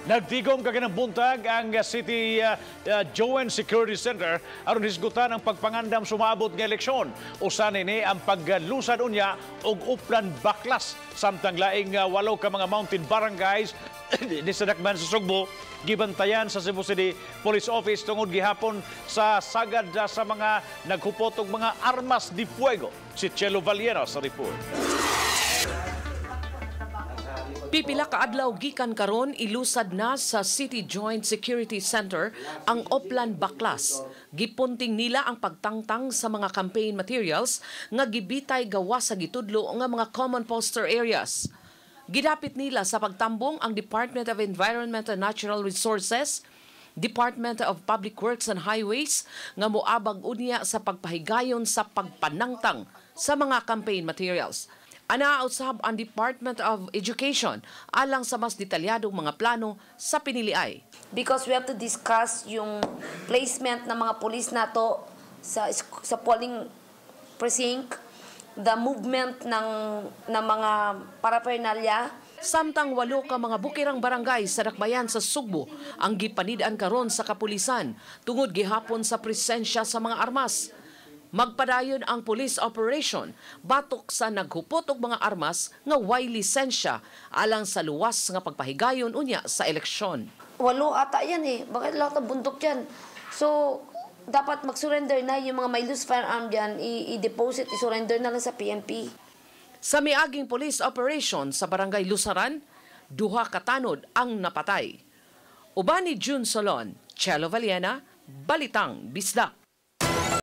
Nagtigom kaganang buntag ang City Joint Security Center aron hisgutan ang pagpangandam sumabot nga eleksyon. Usa ni ang paglusad unya og uplan baklas samtang laing 8 ka mga mountain barangays ni Sadakman sa Sugbo gibantayan sa Cebu City Police Office tungod gihapon sa sagad sa mga naghupot og mga armas di fuego. Si Chelo Valiera sa report. Pipila ka adlaw gikan karon ilusad na sa City Joint Security Center ang Oplan Baklas. Gipunting nila ang pagtangtang sa mga campaign materials nga gibitay gawa sa gitudlo nga mga common poster areas. Gidapit nila sa pagtambong ang Department of Environment and Natural Resources, Department of Public Works and Highways nga moabag unya sa pagpahigayon sa pagpanangtang sa mga campaign materials. Anausab ang Department of Education alang sa mas detalyadong mga plano sa piniliay. Because we have to discuss yung placement ng mga pulis nato sa polling precinct, the movement ng mga paraphernalia. Samtang 8 ka mga bukirang barangay sa Dakbayan sa Sugbo ang gipanid-an karon sa kapulisan tungod gihapon sa presensya sa mga armas. Magpadayon ang police operation batok sa naghupot og mga armas nga way lisensya alang sa luwas nga pagpahigayon unya sa eleksyon. 8 ata yan eh. Bakit lahat ng bundok yan? So, dapat mag-surrender na yung mga may loose firearm dyan, i-deposit, i-surrender na lang sa PNP. Sa miaging police operation sa Barangay Lusaran, 2 katanod ang napatay. Uban ni June Solon, Chelo Valiena, Balitang Bisdak.